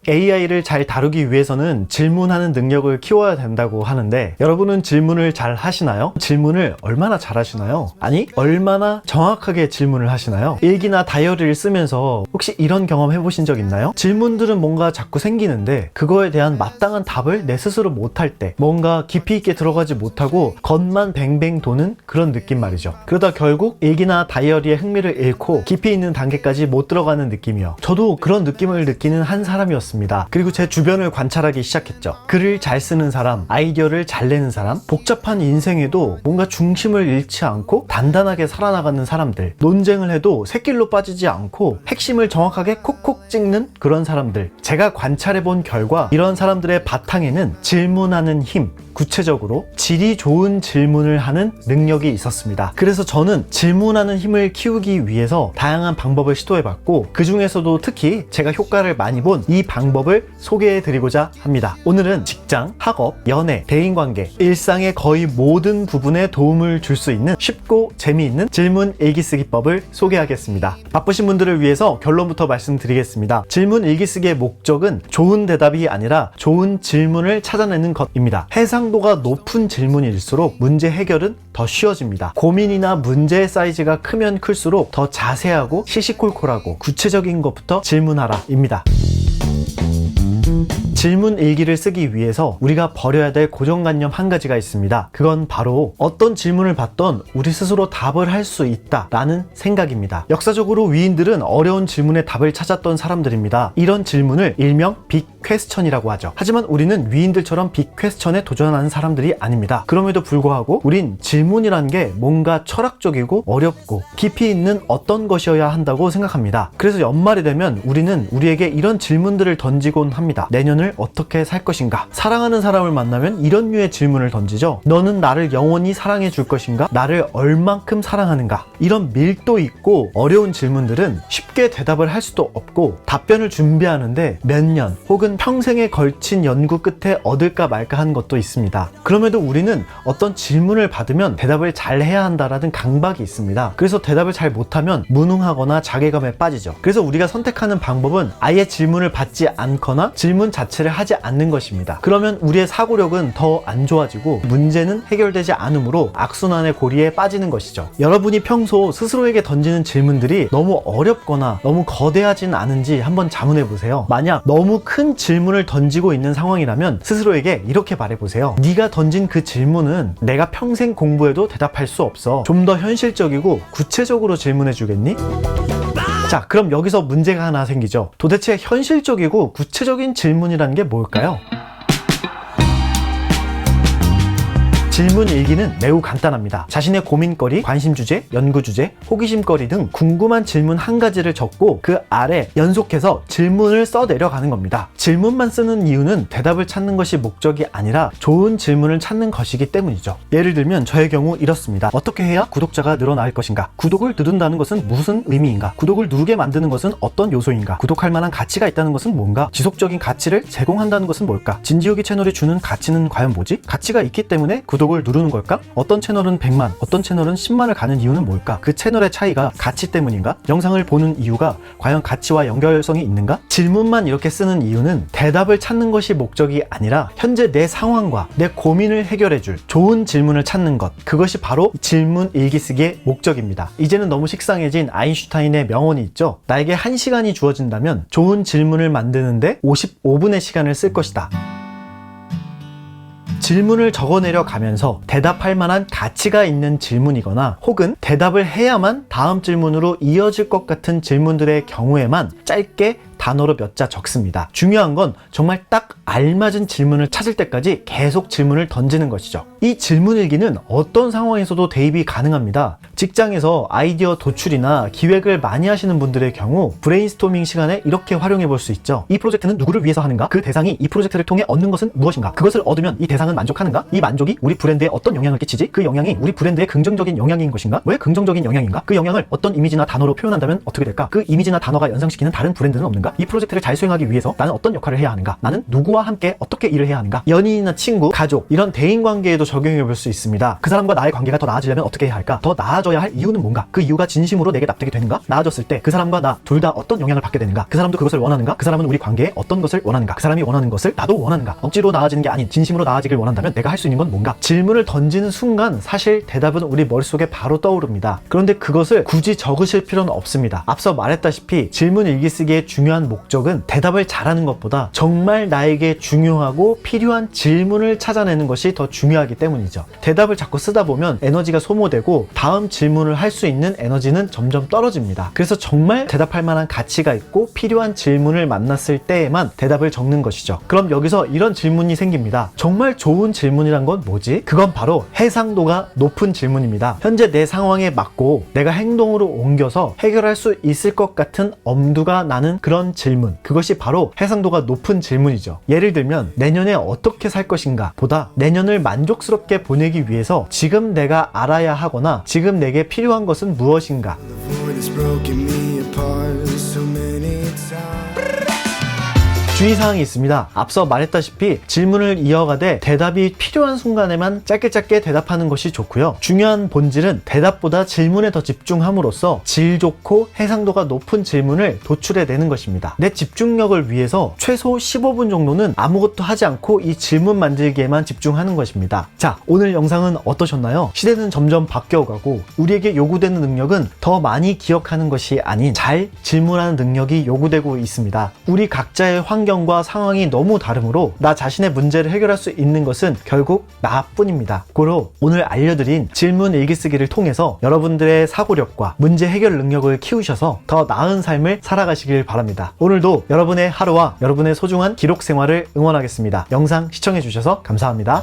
AI를 잘 다루기 위해서는 질문하는 능력을 키워야 된다고 하는데, 여러분은 질문을 잘 하시나요? 질문을 얼마나 잘 하시나요? 아니, 얼마나 정확하게 질문을 하시나요? 일기나 다이어리를 쓰면서 혹시 이런 경험 해보신 적 있나요? 질문들은 뭔가 자꾸 생기는데 그거에 대한 마땅한 답을 내 스스로 못할 때, 뭔가 깊이 있게 들어가지 못하고 겉만 뱅뱅 도는 그런 느낌 말이죠. 그러다 결국 일기나 다이어리의 흥미를 잃고 깊이 있는 단계까지 못 들어가는 느낌이요. 저도 그런 느낌을 느끼는 한 사람이었습니다. 그리고 제 주변을 관찰하기 시작했죠. 글을 잘 쓰는 사람, 아이디어를 잘 내는 사람, 복잡한 인생에도 뭔가 중심을 잃지 않고 단단하게 살아나가는 사람들, 논쟁을 해도 새길로 빠지지 않고 핵심을 정확하게 콕콕 찍는 그런 사람들, 제가 관찰해본 결과 이런 사람들의 바탕에는 질문하는 힘, 구체적으로 질이 좋은 질문을 하는 능력이 있었습니다. 그래서 저는 질문하는 힘을 키우기 위해서 다양한 방법을 시도해봤고, 그 중에서도 특히 제가 효과를 많이 본 이 방법을 소개해드리고자 합니다. 오늘은 직장, 학업, 연애, 대인관계, 일상의 거의 모든 부분에 도움을 줄 수 있는 쉽고 재미있는 질문 일기쓰기법을 소개하겠습니다. 바쁘신 분들을 위해서 결론부터 말씀드리겠습니다. 질문 일기쓰기의 목적은 좋은 대답이 아니라 좋은 질문을 찾아내는 것입니다. 해상도가 높은 질문일수록 문제 해결은 더 쉬워집니다. 고민이나 문제의 사이즈가 크면 클수록 더 자세하고 시시콜콜하고 구체적인 것부터 질문하라 입니다. 질문 일기를 쓰기 위해서 우리가 버려야 될 고정관념 한 가지가 있습니다. 그건 바로 어떤 질문을 받던 우리 스스로 답을 할 수 있다라는 생각입니다. 역사적으로 위인들은 어려운 질문에 답을 찾았던 사람들입니다. 이런 질문을 일명 빅 퀘스천이라고 하죠. 하지만 우리는 위인들처럼 빅 퀘스천에 도전하는 사람들이 아닙니다. 그럼에도 불구하고 우린 질문이란 게 뭔가 철학적이고 어렵고 깊이 있는 어떤 것이어야 한다고 생각합니다. 그래서 연말이 되면 우리는 우리에게 이런 질문들을 던지곤 합니다. 내년을 어떻게 살 것인가? 사랑하는 사람을 만나면 이런 류의 질문을 던지죠. 너는 나를 영원히 사랑해 줄 것인가? 나를 얼만큼 사랑하는가? 이런 밀도 있고 어려운 질문들은 쉽게 대답을 할 수도 없고 답변을 준비하는데 몇 년 혹은 평생에 걸친 연구 끝에 얻을까 말까 한 것도 있습니다. 그럼에도 우리는 어떤 질문을 받으면 대답을 잘 해야 한다라는 강박이 있습니다. 그래서 대답을 잘 못하면 무능하거나 자괴감에 빠지죠. 그래서 우리가 선택하는 방법은 아예 질문을 받지 않거나 질문 자체를 하지 않는 것입니다. 그러면 우리의 사고력은 더 안 좋아지고 문제는 해결되지 않으므로 악순환의 고리에 빠지는 것이죠. 여러분이 평소 스스로에게 던지는 질문들이 너무 어렵거나 너무 거대하진 않은지 한번 자문해 보세요. 만약 너무 큰 질문을 던지고 있는 상황이라면 스스로에게 이렇게 말해보세요. 네가 던진 그 질문은 내가 평생 공부해도 대답할 수 없어. 좀 더 현실적이고 구체적으로 질문해 주겠니? 자, 그럼 여기서 문제가 하나 생기죠. 도대체 현실적이고 구체적인 질문이라는 게 뭘까요? 질문 일기는 매우 간단합니다. 자신의 고민거리, 관심주제, 연구주제, 호기심거리 등 궁금한 질문 한 가지를 적고 그 아래 연속해서 질문을 써내려가는 겁니다. 질문만 쓰는 이유는 대답을 찾는 것이 목적이 아니라 좋은 질문을 찾는 것이기 때문이죠. 예를 들면 저의 경우 이렇습니다. 어떻게 해야 구독자가 늘어날 것인가? 구독을 누른다는 것은 무슨 의미인가? 구독을 누르게 만드는 것은 어떤 요소인가? 구독할 만한 가치가 있다는 것은 뭔가? 지속적인 가치를 제공한다는 것은 뭘까? 진지호기 채널이 주는 가치는 과연 뭐지? 가치가 있기 때문에 구독을 누르는 걸까? 어떤 채널은 100만, 어떤 채널은 10만을 가는 이유는 뭘까? 그 채널의 차이가 가치 때문인가? 영상을 보는 이유가 과연 가치와 연결성이 있는가? 질문만 이렇게 쓰는 이유는 대답을 찾는 것이 목적이 아니라 현재 내 상황과 내 고민을 해결해줄 좋은 질문을 찾는 것, 그것이 바로 질문 일기쓰기의 목적입니다. 이제는 너무 식상해진 아인슈타인의 명언이 있죠. 나에게 1시간이 주어진다면 좋은 질문을 만드는데 55분의 시간을 쓸 것이다. 질문을 적어내려 가면서 대답할 만한 가치가 있는 질문이거나 혹은 대답을 해야만 다음 질문으로 이어질 것 같은 질문들의 경우에만 짧게 단어로 몇 자 적습니다. 중요한 건 정말 딱 알맞은 질문을 찾을 때까지 계속 질문을 던지는 것이죠. 이 질문 일기는 어떤 상황에서도 대입이 가능합니다. 직장에서 아이디어 도출이나 기획을 많이 하시는 분들의 경우 브레인스토밍 시간에 이렇게 활용해 볼 수 있죠. 이 프로젝트는 누구를 위해서 하는가? 그 대상이 이 프로젝트를 통해 얻는 것은 무엇인가? 그것을 얻으면 이 대상은 만족하는가? 이 만족이 우리 브랜드에 어떤 영향을 끼치지? 그 영향이 우리 브랜드에 긍정적인 영향인 것인가? 왜 긍정적인 영향인가? 그 영향을 어떤 이미지나 단어로 표현한다면 어떻게 될까? 그 이미지나 단어가 연상시키는 다른 브랜드는 없는가? 하는가? 이 프로젝트를 잘 수행하기 위해서 나는 어떤 역할을 해야 하는가? 나는 누구와 함께 어떻게 일을 해야 하는가? 연인이나 친구, 가족 이런 대인관계에도 적용해 볼 수 있습니다. 그 사람과 나의 관계가 더 나아지려면 어떻게 해야 할까? 더 나아져야 할 이유는 뭔가? 그 이유가 진심으로 내게 납득이 되는가? 나아졌을 때 그 사람과 나 둘 다 어떤 영향을 받게 되는가? 그 사람도 그것을 원하는가? 그 사람은 우리 관계에 어떤 것을 원하는가? 그 사람이 원하는 것을 나도 원하는가? 억지로 나아지는 게 아닌 진심으로 나아지길 원한다면 내가 할 수 있는 건 뭔가? 질문을 던지는 순간 사실 대답은 우리 머릿속에 바로 떠오릅니다. 그런데 그것을 굳이 적으실 필요는 없습니다. 앞서 말했다시피 질문 일기쓰기의 중요한 목적은 대답을 잘하는 것보다 정말 나에게 중요하고 필요한 질문을 찾아내는 것이 더 중요하기 때문이죠. 대답을 자꾸 쓰다 보면 에너지가 소모되고 다음 질문을 할 수 있는 에너지는 점점 떨어집니다. 그래서 정말 대답할 만한 가치가 있고 필요한 질문을 만났을 때에만 대답을 적는 것이죠. 그럼 여기서 이런 질문이 생깁니다. 정말 좋은 질문이란 건 뭐지? 그건 바로 해상도가 높은 질문입니다. 현재 내 상황에 맞고 내가 행동으로 옮겨서 해결할 수 있을 것 같은 엄두가 나는 그런 질문, 그것이 바로 해상도가 높은 질문이죠. 예를 들면 내년에 어떻게 살 것인가 보다 내년을 만족스럽게 보내기 위해서 지금 내가 알아야 하거나 지금 내게 필요한 것은 무엇인가. 주의사항이 있습니다. 앞서 말했다시피 질문을 이어가되 대답이 필요한 순간에만 짧게 대답하는 것이 좋고요. 중요한 본질은 대답보다 질문에 더 집중함으로써 질 좋고 해상도가 높은 질문을 도출해내는 것입니다. 내 집중력을 위해서 최소 15분 정도는 아무것도 하지 않고 이 질문 만들기에만 집중하는 것입니다. 자, 오늘 영상은 어떠셨나요? 시대는 점점 바뀌어가고 우리에게 요구되는 능력은 더 많이 기억하는 것이 아닌 잘 질문하는 능력이 요구되고 있습니다. 우리 각자의 환경과 상황이 너무 다르므로 나 자신의 문제를 해결할 수 있는 것은 결국 나뿐입니다. 고로 오늘 알려드린 질문 일기쓰기를 통해서 여러분들의 사고력과 문제 해결 능력을 키우셔서 더 나은 삶을 살아가시길 바랍니다. 오늘도 여러분의 하루와 여러분의 소중한 기록 생활을 응원하겠습니다. 영상 시청해주셔서 감사합니다.